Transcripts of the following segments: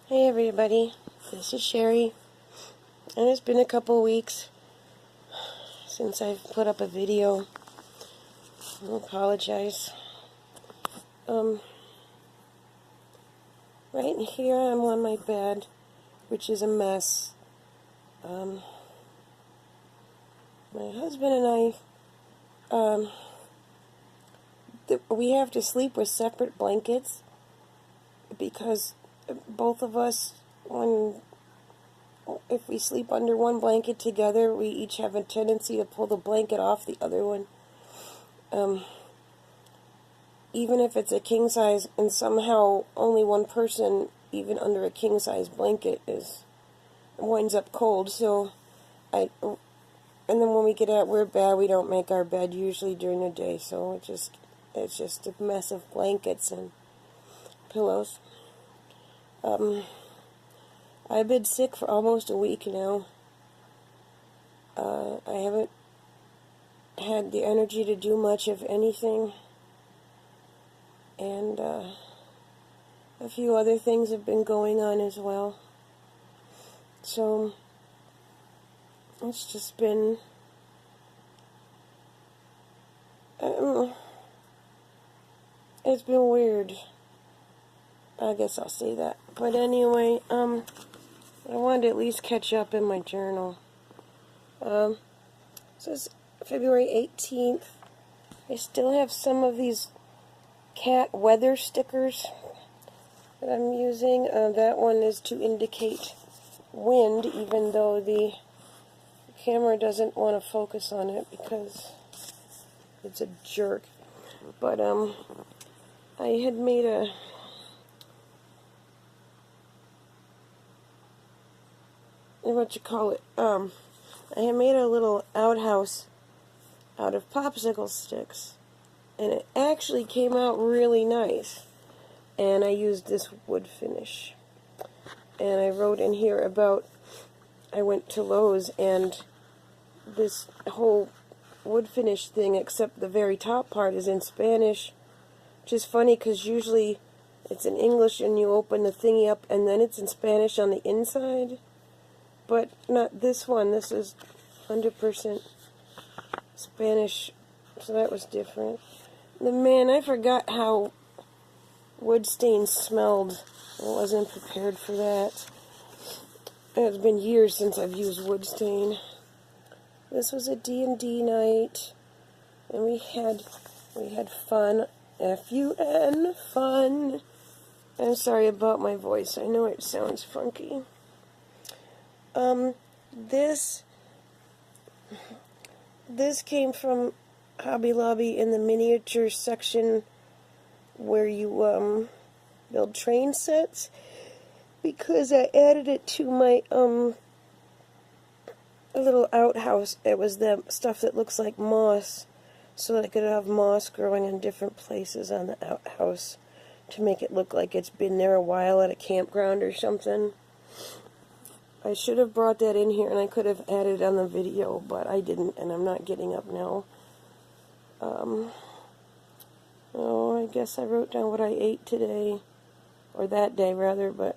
Hey everybody, this is Sherry, and it's been a couple weeks since I've put up a video. I apologize. Right here I'm on my bed, which is a mess. My husband and I, we have to sleep with separate blankets because both of us, if we sleep under one blanket together, we each have a tendency to pull the blanket off the other one. Even if it's a king size, and somehow only one person, even under a king size blanket, winds up cold. So and then when we get out, we're bad. We don't make our bed usually during the day, so it's just a mess of blankets and pillows. I've been sick for almost a week now. I haven't had the energy to do much of anything, and a few other things have been going on as well. So it's just been, it's been weird. I guess I'll say that. But anyway, I wanted to at least catch up in my journal. This is February 18th. I still have some of these cat weather stickers that I'm using. That one is to indicate wind, even though the camera doesn't want to focus on it because it's a jerk. But I had made a I had made a little outhouse out of popsicle sticks, and it actually came out really nice. And I used this wood finish, and I wrote in here about, I went to Lowe's, and this whole wood finish thing, except the very top part, is in Spanish, which is funny because usually it's in English and you open the thingy up and then it's in Spanish on the inside. But not this one. This is 100% Spanish, so that was different. Man, I forgot how wood stains smelled. I wasn't prepared for that. It's been years since I've used wood stain. This was a D&D night, and we had fun. F-U-N, fun. I'm sorry about my voice. I know it sounds funky. This came from Hobby Lobby in the miniature section where you build train sets, because I added it to my little outhouse. It was the stuff that looks like moss, so that I could have moss growing in different places on the outhouse to make it look like it's been there a while at a campground or something. I should have brought that in here, and I could have added it on the video, but I didn't, and I'm not getting up now. Oh, I guess I wrote down what I ate today, or that day, rather, but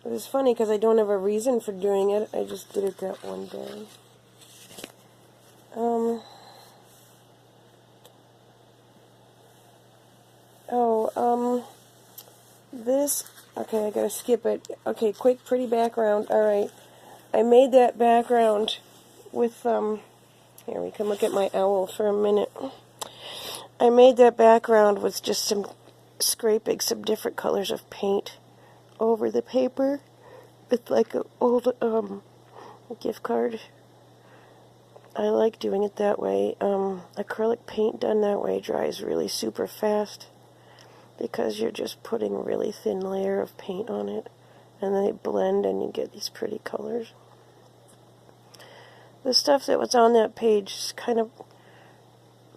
it was funny because I don't have a reason for doing it. I just did it that one day. This, okay, I gotta skip it. Okay, quick, pretty background. Alright, I made that background with, here, we can look at my owl for a minute. I made that background with just scraping some different colors of paint over the paper with like an old gift card. I like doing it that way. Acrylic paint done that way dries really super fast because you're just putting a really thin layer of paint on it, and then they blend and you get these pretty colors. The stuff that was on that page is kind of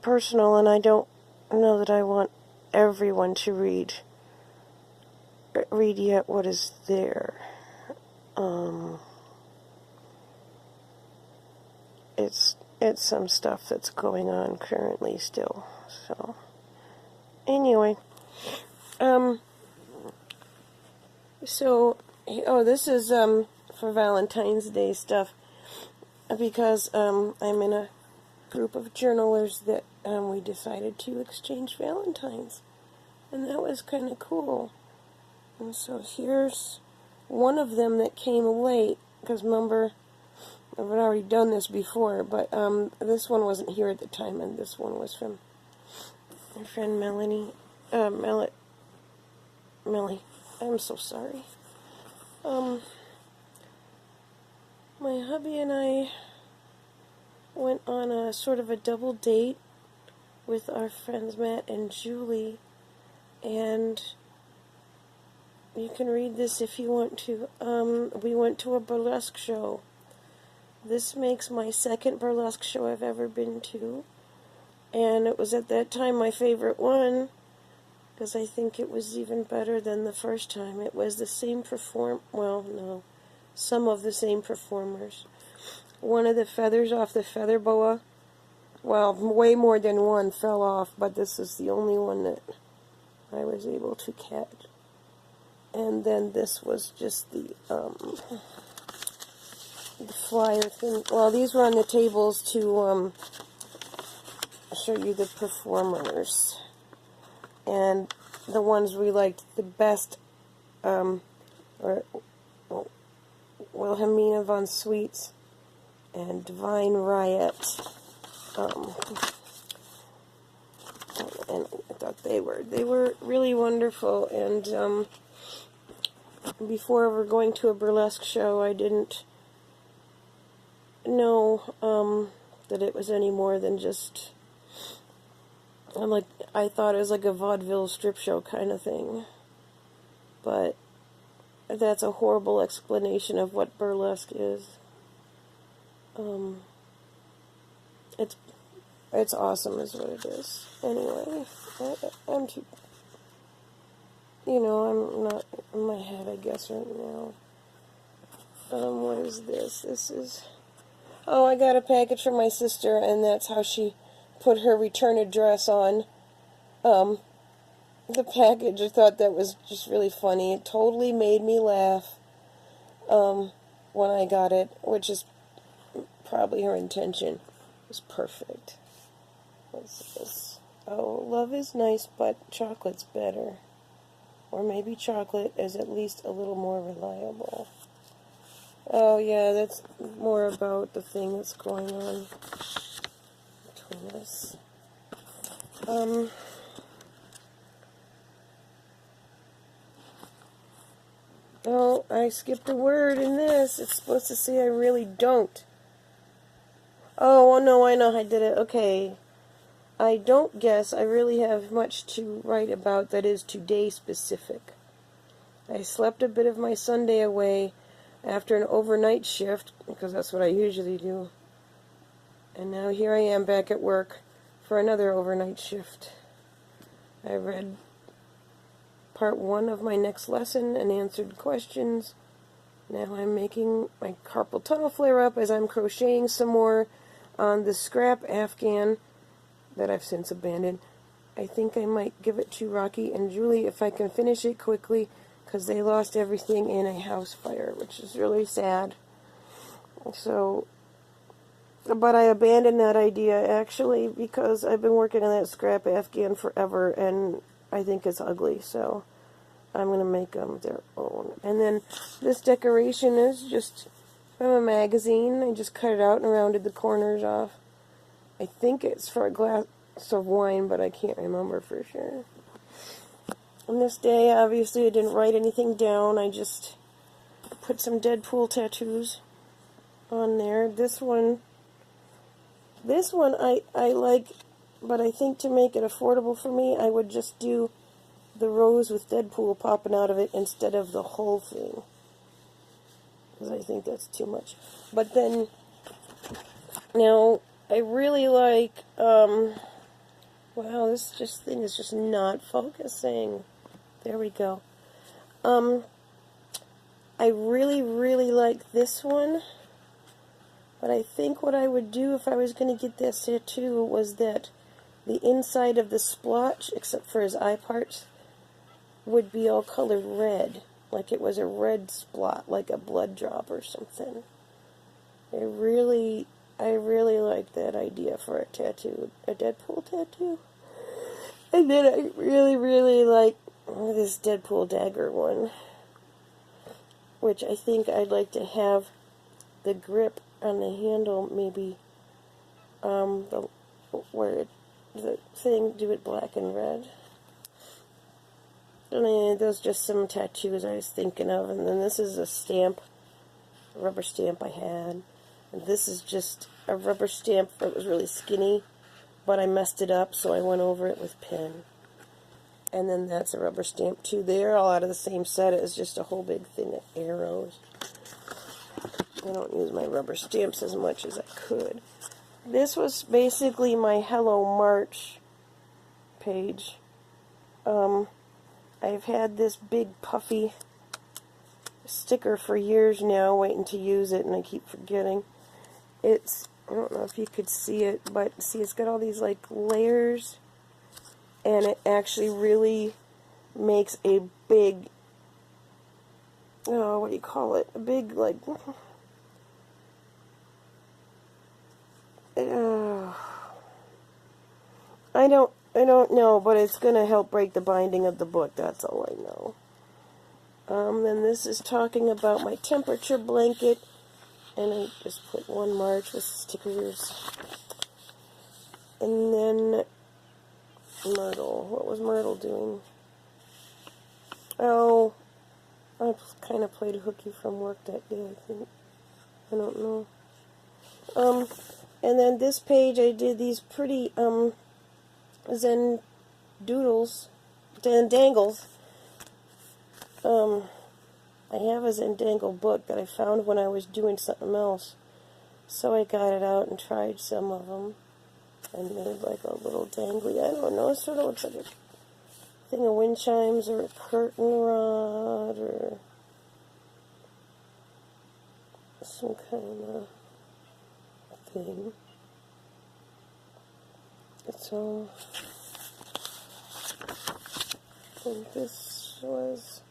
personal, and I don't know that I want everyone to read yet what is there. It's some stuff that's going on currently still. So anyway, So, oh, this is for Valentine's Day stuff, because I'm in a group of journalers that we decided to exchange Valentines, and that was kind of cool. And so here's one of them that came late, because remember, I've already done this before, but this one wasn't here at the time, and this one was from my friend Melanie. Millie. I'm so sorry. My hubby and I went on a sort of a double date with our friends Matt and Julie, and you can read this if you want to. We went to a burlesque show. This makes my second burlesque show I've ever been to, and it was at that time my favorite one, because I think it was even better than the first time. It was the same some of the same performers. One of the feathers off the feather boa, well, way more than one fell off, but this is the only one that I was able to catch. And then this was just the flyer thing. Well, these were on the tables to show you the performers. And the ones we liked the best were Wilhelmina von Sweets and Divine Riot. And I thought they were really wonderful. And before we were going to a burlesque show, I didn't know that it was any more than just I thought it was like a vaudeville strip show kind of thing. But that's a horrible explanation of what burlesque is. It's awesome is what it is. Anyway, I'm too, I'm not in my head, I guess, right now. What is this? This is, oh, I got a package from my sister, and that's how she put her return address on the package. I thought that was just really funny. It totally made me laugh when I got it, which is probably her intention. It was perfect. What's this? Oh, love is nice, but chocolate's better. Or maybe chocolate is at least a little more reliable. Oh, yeah, that's more about the thing that's going on between us. Oh, I skipped a word in this. It's supposed to say I really don't. Oh, no, I know I did it. Okay. I don't guess I really have much to write about that is today specific. I slept a bit of my Sunday away after an overnight shift, because that's what I usually do. And now here I am back at work for another overnight shift. I read part 1 of my next lesson and answered questions. Now I'm making my carpal tunnel flare up as I'm crocheting some more on the scrap Afghan that I've since abandoned. I think I might give it to Rocky and Julie if I can finish it quickly, because they lost everything in a house fire, which is really sad. So, but I abandoned that idea actually because I've been working on that scrap Afghan forever, and I think it's ugly, so I'm going to make them their own. And then this decoration is just from a magazine. I just cut it out and rounded the corners off. I think it's for a glass of wine, but I can't remember for sure. On this day, obviously, I didn't write anything down. I just put some Deadpool tattoos on there. This one I like, but I think to make it affordable for me, I would just do the rose with Deadpool popping out of it instead of the whole thing, because I think that's too much. But then, now, I really like, wow, this thing is just not focusing. There we go. I really, really like this one, but I think what I would do if I was going to get this tattoo was that the inside of the splotch, except for his eye parts, would be all colored red. like it was a red spot, like a blood drop or something. I really like that idea for a tattoo, a Deadpool tattoo. And then I really like this Deadpool dagger one, which I think I'd like to have the grip on the handle, maybe the thing, do it black and red. I mean, those are just some tattoos I was thinking of. And then this is a stamp, a rubber stamp I had. And this is just a rubber stamp that was really skinny, but I messed it up, so I went over it with pen. And then that's a rubber stamp too. They're all out of the same set. It was just a whole big thing of arrows. I don't use my rubber stamps as much as I could. This was basically my Hello March page. I've had this big puffy sticker for years now, waiting to use it, and I keep forgetting. It's, I don't know if you could see it, but see, it's got all these like layers, and it actually really makes a big, what do you call it? A big, like, I don't know, but it's going to help break the binding of the book, that's all I know. Then this is talking about my temperature blanket, and I just put one March with stickers. And then Myrtle. What was Myrtle doing? Oh, I kind of played hooky from work that day, I think. I don't know. And then this page I did these pretty, Zen doodles, Zen dangles. I have a Zen dangle book that I found when I was doing something else. So I got it out and tried some of them. And made like a little dangly, I don't know, it sort of looks like a thing of wind chimes or a curtain rod or some kind of thing. So, and this was,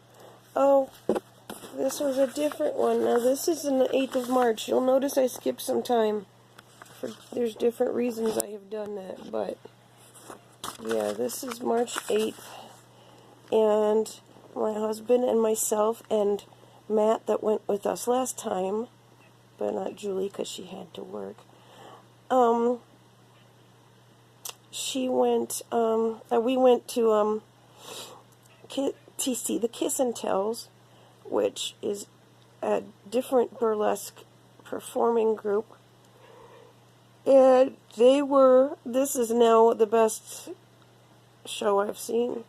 this was a different one. Now this is on the 8th of March. You'll notice I skipped some time. There's different reasons I have done that, but yeah, this is March 8th, and my husband and myself and Matt that went with us last time, but not Julie because she had to work. We went to TC, the Kiss and Tells, which is a different burlesque performing group. And this is now the best show I've seen.